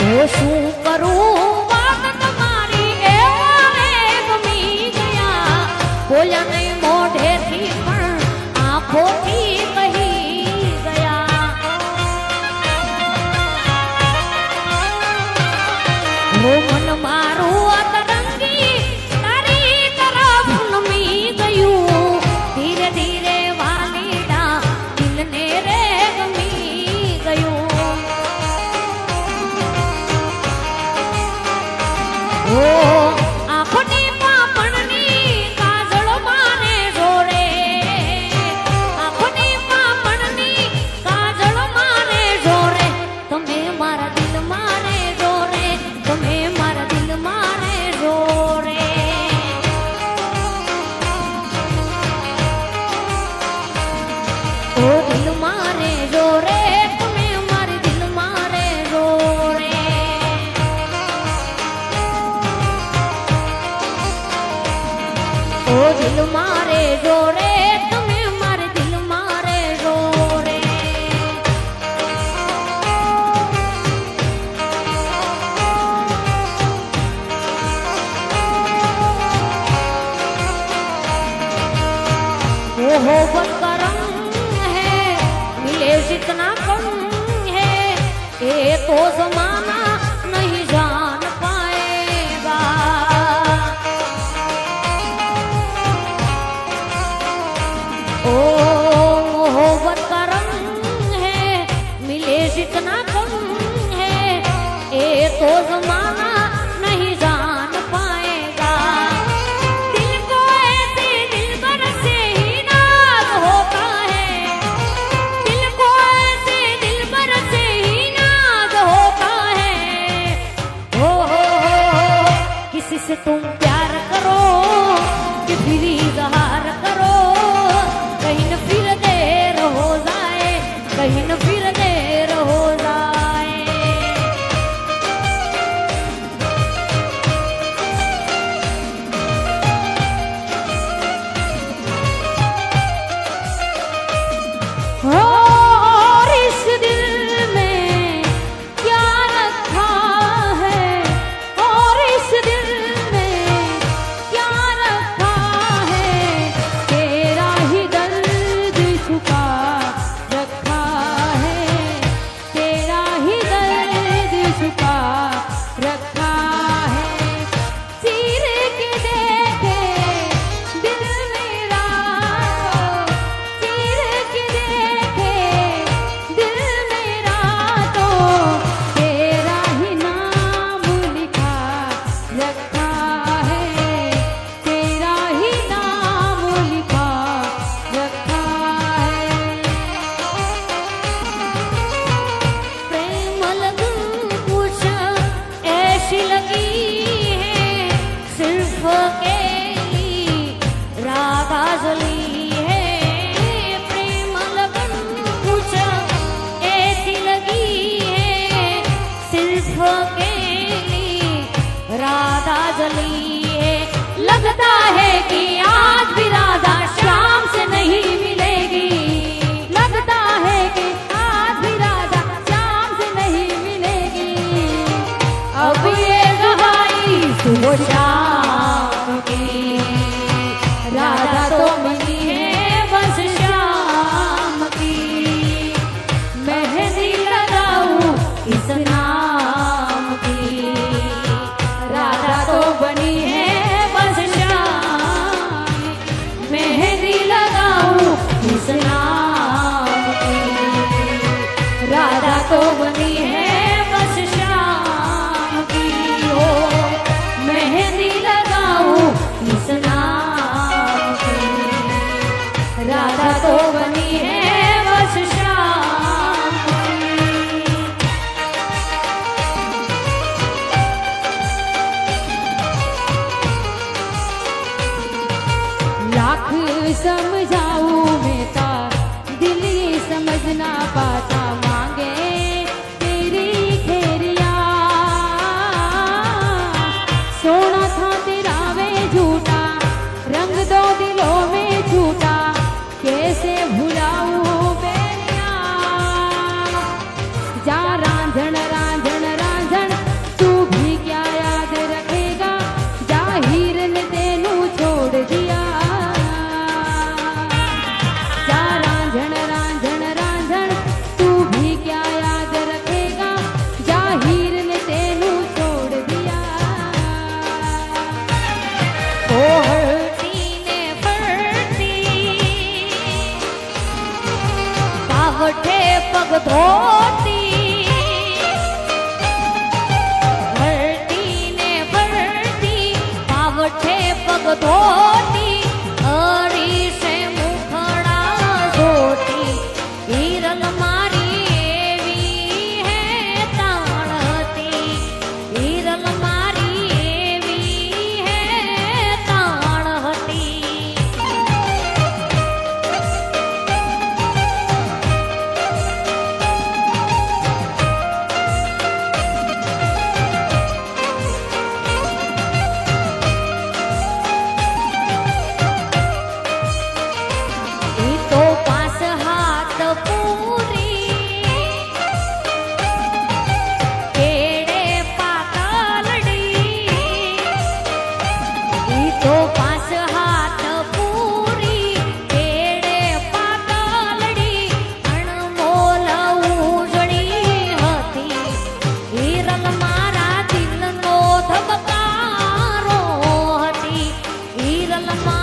શું કરું વાત તમારી એવાને ગમી ગયા બોલ્યા નહીં મોઢેથી પણ આંખોથી કહી ગયા હો મન મારું અતરંગી તારી તરફ નમી ગયું ધીરે ધીરે વાલીડા દિલને રે ગમી ગયું આંખોની પાપણની કાજળ મારે જોડે આંખોની પાપણની કાજળ મારે જોડે તમે મારા દિલ મારે જોડે તમે મારા દિલ મારે જોડે ઓ દિલ મારે જોડે તમે મારી દિલ મારે જોડે ઓ દિલ મારે જોડે તમે મારે દિલ મારે જોડે ओहो बनका रंग है मिले जितना कम है ये तो जमाना नहीं जान पाएगा मोहब्बत का रंग है मिले जितना कम है ये तो जमाना नहीं जान पाएगा दिल को ऐसे दिलबर से ही नाज होता है दिल को ऐसे दिलबर से ही नाज होता है हो किसी से तुम प्यार करो कि फिर इजहार करो कहीं न फिर देर हो जाए कहीं न फिर देर हो जाए और इस दिल में क्या रखा है और इस दिल में क्या रखा है तेरा ही दर्द छुपा रखा है तेरा ही दर्द छुपा रखा है चीर के देखे दिल मेरा चीर के देखे दिल मेरा तो तेरा ही नाम लिखा रखा है तेरा ही नाम लिखा रखा है प्रेम लगन कुछ ऐसी लगी है सिर्फ अकेली राधा जली है प्रेम लगन कुछ ऐसी लगी है सिर्फ अकेली राधा जली है लगता है कि आज भी राधा श्याम से नहीं मिलेगी लगता है कि आज भी राधा श्याम से नहीं मिलेगी अब ये गवाही सुबह शाम की राधा तो बनी है बस शाम की मेहंदी लगाऊं इस नाम की राधा तो बनी है बस शाम मेहंदी लगाऊं इस नाम की राधा तो बनी है बस शाम की ओ मेहंदी जलमा